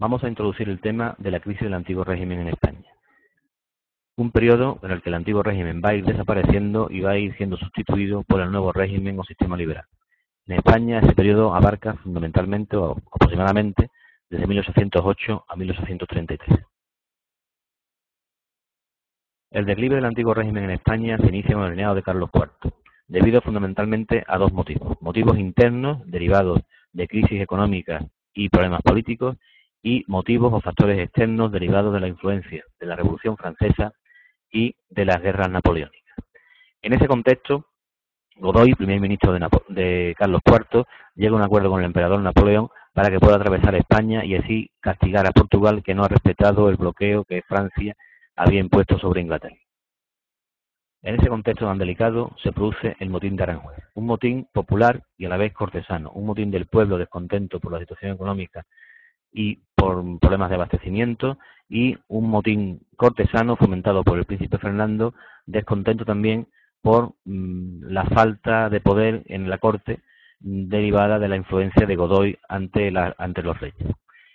Vamos a introducir el tema de la crisis del antiguo régimen en España. Un periodo en el que el antiguo régimen va a ir desapareciendo y va a ir siendo sustituido por el nuevo régimen o sistema liberal. En España ese periodo abarca fundamentalmente o aproximadamente desde 1808 a 1833. El declive del antiguo régimen en España se inicia con el reinado de Carlos IV, debido fundamentalmente a dos motivos. Motivos internos derivados de crisis económicas y problemas políticos, y motivos o factores externos derivados de la influencia de la Revolución Francesa y de las guerras napoleónicas. En ese contexto, Godoy, primer ministro de Carlos IV, llega a un acuerdo con el emperador Napoleón para que pueda atravesar España y así castigar a Portugal, que no ha respetado el bloqueo que Francia había impuesto sobre Inglaterra. En ese contexto tan delicado se produce el motín de Aranjuez, un motín popular y a la vez cortesano, un motín del pueblo descontento por la situación económica y por problemas de abastecimiento, y un motín cortesano fomentado por el príncipe Fernando, descontento también por la falta de poder en la corte derivada de la influencia de Godoy ante los reyes.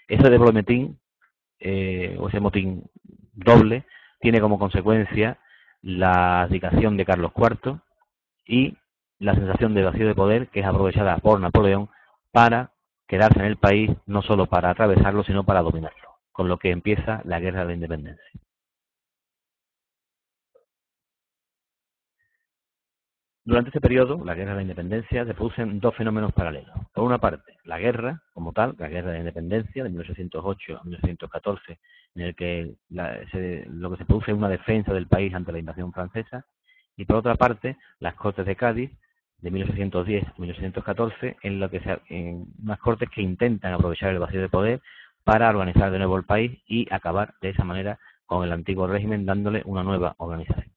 Ese doble motín, o ese motín doble, tiene como consecuencia la abdicación de Carlos IV y la sensación de vacío de poder, que es aprovechada por Napoleón para quedarse en el país, no solo para atravesarlo, sino para dominarlo, con lo que empieza la Guerra de la Independencia. Durante este periodo, la Guerra de la Independencia, se producen dos fenómenos paralelos. Por una parte, la guerra como tal, la Guerra de la Independencia de 1808 a 1914, en el que lo que se produce es una defensa del país ante la invasión francesa, y por otra parte, las Cortes de Cádiz de 1810 a 1814, en unas Cortes que intentan aprovechar el vacío de poder para organizar de nuevo el país y acabar de esa manera con el antiguo régimen, dándole una nueva organización.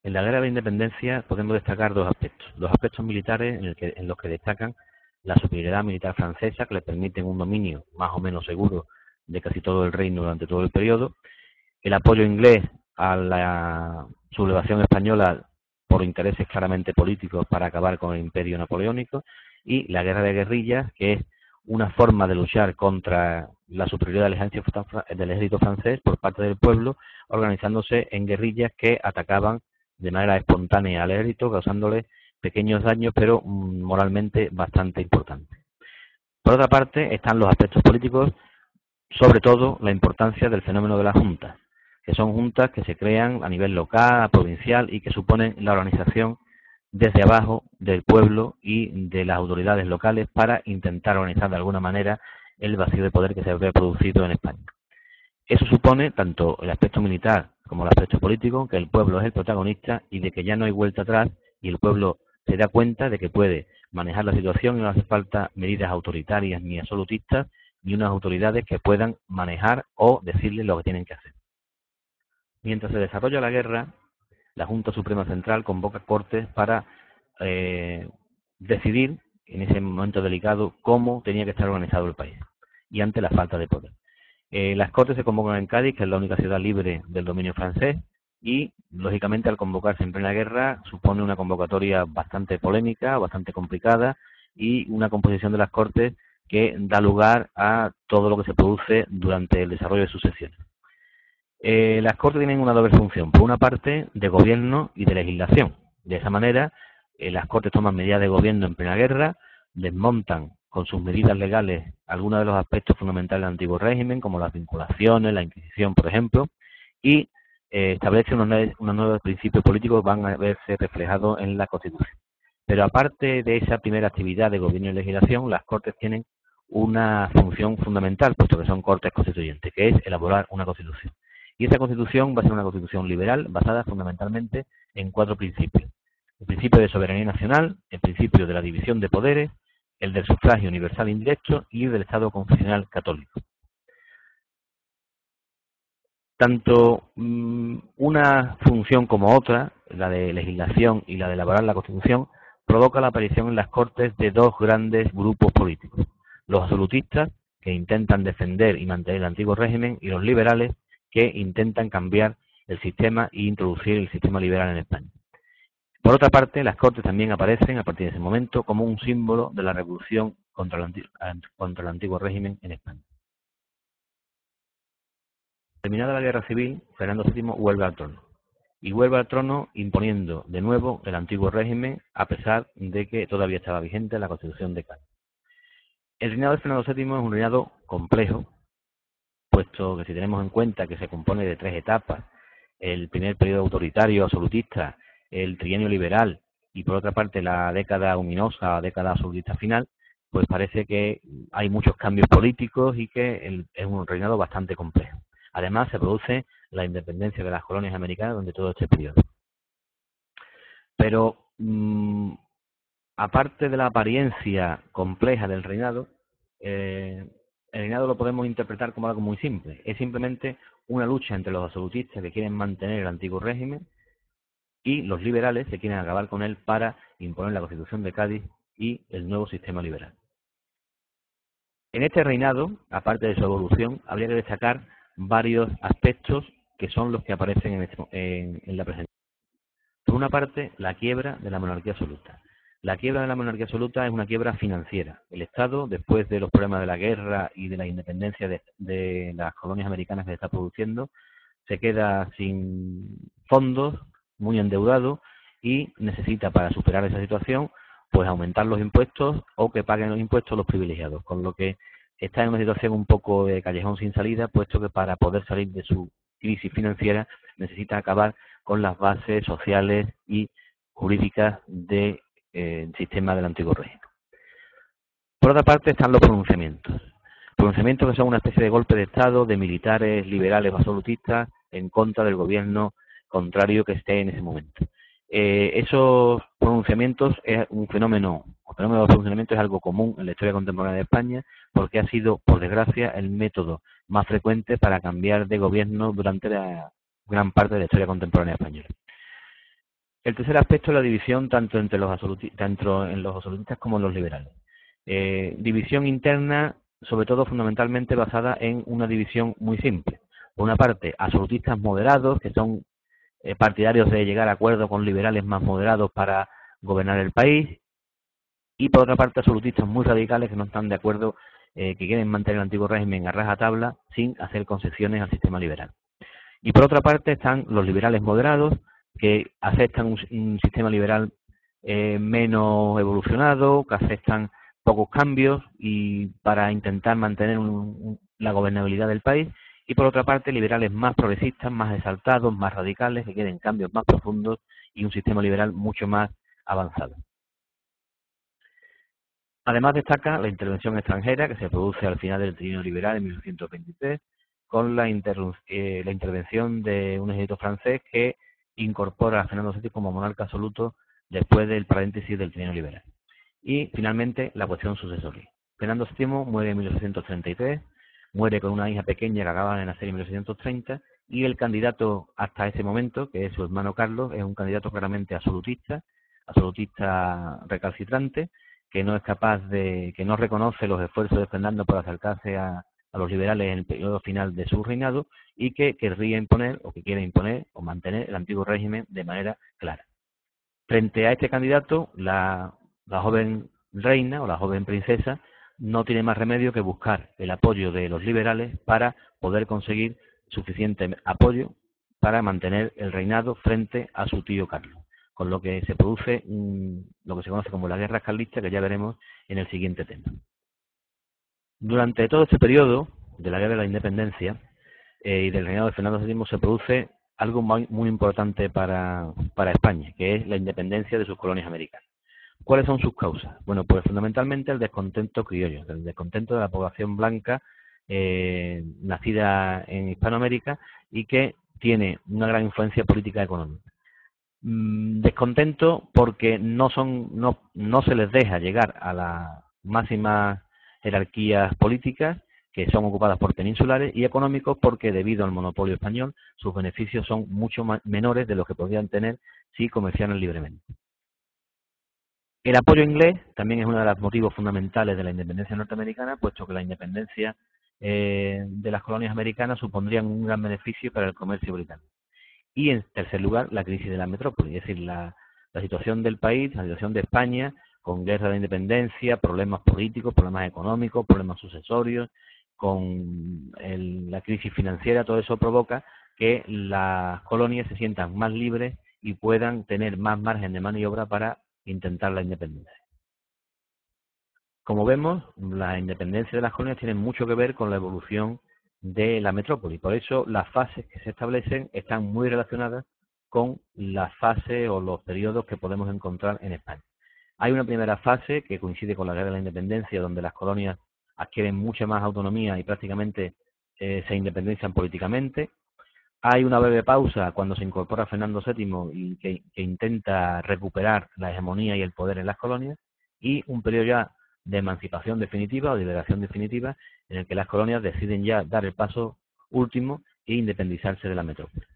En la Guerra de la Independencia podemos destacar dos aspectos militares en los que destacan la superioridad militar francesa, que le permiten un dominio más o menos seguro de casi todo el reino durante todo el periodo, el apoyo inglés a la sublevación española por intereses claramente políticos para acabar con el imperio napoleónico, y la guerra de guerrillas, que es una forma de luchar contra la superioridad del ejército francés por parte del pueblo, organizándose en guerrillas que atacaban de manera espontánea al ejército, causándole pequeños daños, pero moralmente bastante importantes. Por otra parte, están los aspectos políticos, sobre todo la importancia del fenómeno de las juntas, que son juntas que se crean a nivel local, provincial, y que suponen la organización desde abajo del pueblo y de las autoridades locales para intentar organizar de alguna manera el vacío de poder que se habría producido en España. Eso supone tanto el aspecto militar como el aspecto político, que el pueblo es el protagonista y de que ya no hay vuelta atrás, y el pueblo se da cuenta de que puede manejar la situación y no hace falta medidas autoritarias ni absolutistas, ni unas autoridades que puedan manejar o decirles lo que tienen que hacer. Mientras se desarrolla la guerra, la Junta Suprema Central convoca cortes para decidir en ese momento delicado cómo tenía que estar organizado el país y ante la falta de poder. Las Cortes se convocan en Cádiz, que es la única ciudad libre del dominio francés, y lógicamente al convocarse en plena guerra supone una convocatoria bastante polémica, bastante complicada, y una composición de las Cortes que da lugar a todo lo que se produce durante el desarrollo de sus sesiones. Las Cortes tienen una doble función, por una parte de gobierno y de legislación. De esa manera, las Cortes toman medidas de gobierno en plena guerra, desmontan con sus medidas legales algunos de los aspectos fundamentales del antiguo régimen, como las vinculaciones, la Inquisición, por ejemplo, y establece unos nuevos principios políticos que van a verse reflejados en la Constitución. Pero aparte de esa primera actividad de gobierno y legislación, las Cortes tienen una función fundamental, puesto que son Cortes constituyentes, que es elaborar una Constitución. Y esa Constitución va a ser una Constitución liberal, basada fundamentalmente en 4 principios. El principio de soberanía nacional, el principio de la división de poderes, el del sufragio universal indirecto y del Estado confesional católico. Tanto una función como otra, la de legislación y la de elaborar la Constitución, provoca la aparición en las Cortes de dos grandes grupos políticos: los absolutistas, que intentan defender y mantener el antiguo régimen, y los liberales, que intentan cambiar el sistema e introducir el sistema liberal en España. Por otra parte, las Cortes también aparecen a partir de ese momento como un símbolo de la revolución contra el antiguo régimen en España. Terminada la guerra civil, Fernando VII vuelve al trono. Y vuelve al trono imponiendo de nuevo el antiguo régimen, a pesar de que todavía estaba vigente la Constitución de Cádiz. El reinado de Fernando VII es un reinado complejo, puesto que si tenemos en cuenta que se compone de 3 etapas, el primer periodo autoritario absolutista, el trienio liberal y por otra parte la década ominosa, la década absolutista final, pues parece que hay muchos cambios políticos y que es un reinado bastante complejo. Además se produce la independencia de las colonias americanas durante todo este periodo. Pero aparte de la apariencia compleja del reinado, el reinado lo podemos interpretar como algo muy simple. Es simplemente una lucha entre los absolutistas que quieren mantener el antiguo régimen y los liberales que quieren acabar con él para imponer la Constitución de Cádiz y el nuevo sistema liberal. En este reinado, aparte de su evolución, habría que destacar varios aspectos que son los que aparecen en la presentación. Por una parte, la quiebra de la monarquía absoluta. La quiebra de la monarquía absoluta es una quiebra financiera. El Estado, después de los problemas de la guerra y de la independencia de las colonias americanas que se está produciendo, se queda sin fondos, muy endeudado y necesita para superar esa situación pues aumentar los impuestos o que paguen los impuestos los privilegiados, con lo que está en una situación un poco de callejón sin salida, puesto que para poder salir de su crisis financiera necesita acabar con las bases sociales y jurídicas del sistema del antiguo régimen. Por otra parte están los pronunciamientos. Pronunciamientos que son una especie de golpe de Estado de militares liberales o absolutistas en contra del gobierno contrario que esté en ese momento. Esos pronunciamientos es un fenómeno, el fenómeno de los pronunciamientos es algo común en la historia contemporánea de España porque ha sido, por desgracia, el método más frecuente para cambiar de gobierno durante la gran parte de la historia contemporánea española. El tercer aspecto es la división tanto en los absolutistas como en los liberales. División interna, sobre todo fundamentalmente basada en una división muy simple. Por una parte, absolutistas moderados, que son partidarios de llegar a acuerdos con liberales más moderados para gobernar el país, y por otra parte, absolutistas muy radicales que no están de acuerdo, que quieren mantener el antiguo régimen a rajatabla sin hacer concesiones al sistema liberal. Y por otra parte están los liberales moderados, que aceptan un sistema liberal menos evolucionado, que aceptan pocos cambios y para intentar mantener la gobernabilidad del país, y por otra parte liberales más progresistas, más exaltados, más radicales, que quieren cambios más profundos y un sistema liberal mucho más avanzado. Además destaca la intervención extranjera que se produce al final del trienio liberal en 1823, con la intervención de un ejército francés que incorpora a Fernando VII como monarca absoluto después del paréntesis del trienio liberal. Y finalmente la cuestión sucesoria. Fernando VII muere en 1833, muere con una hija pequeña que acaba de nacer en 1830 y el candidato hasta ese momento, que es su hermano Carlos, es un candidato claramente absolutista recalcitrante, que no es capaz que no reconoce los esfuerzos de Fernando por acercarse a los liberales en el periodo final de su reinado y que querría imponer o que quiere imponer o mantener el antiguo régimen de manera clara. Frente a este candidato, la joven reina o la joven princesa no tiene más remedio que buscar el apoyo de los liberales para poder conseguir suficiente apoyo para mantener el reinado frente a su tío Carlos, con lo que se produce lo que se conoce como la guerra carlista, que ya veremos en el siguiente tema. Durante todo este periodo de la guerra de la independencia y del reinado de Fernando VII se produce algo muy importante para España, que es la independencia de sus colonias americanas. ¿Cuáles son sus causas? Bueno, pues fundamentalmente el descontento criollo, el descontento de la población blanca nacida en Hispanoamérica y que tiene una gran influencia política y económica. Descontento porque no se les deja llegar a las máximas jerarquías políticas que son ocupadas por peninsulares, y económicos porque debido al monopolio español sus beneficios son mucho menores de los que podrían tener si comerciaran libremente. El apoyo inglés también es uno de los motivos fundamentales de la independencia norteamericana, puesto que la independencia de las colonias americanas supondrían un gran beneficio para el comercio británico. Y en tercer lugar, la crisis de la metrópoli, es decir, la situación del país, la situación de España, con guerra de independencia, problemas políticos, problemas económicos, problemas sucesorios, con la crisis financiera, todo eso provoca que las colonias se sientan más libres y puedan tener más margen de maniobra para intentar la independencia. Como vemos, la independencia de las colonias tiene mucho que ver con la evolución de la metrópoli. Por eso las fases que se establecen están muy relacionadas con las fases o los periodos que podemos encontrar en España. Hay una primera fase que coincide con la Guerra de la Independencia, donde las colonias adquieren mucha más autonomía y prácticamente se independizian políticamente. Hay una breve pausa cuando se incorpora Fernando VII y que intenta recuperar la hegemonía y el poder en las colonias, y un periodo ya de emancipación definitiva o liberación definitiva en el que las colonias deciden ya dar el paso último e independizarse de la metrópoli,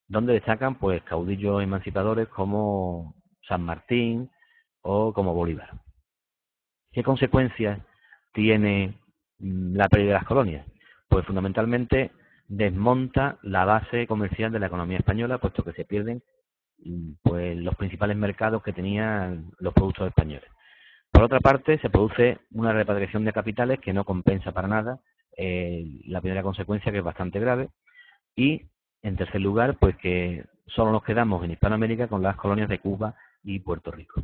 donde destacan pues caudillos emancipadores como San Martín o como Bolívar. ¿Qué consecuencias tiene la pérdida de las colonias? Pues fundamentalmente desmonta la base comercial de la economía española, puesto que se pierden pues los principales mercados que tenían los productos españoles. Por otra parte, se produce una repatriación de capitales que no compensa para nada la primera consecuencia, que es bastante grave, y en tercer lugar, pues que solo nos quedamos en Hispanoamérica con las colonias de Cuba y Puerto Rico.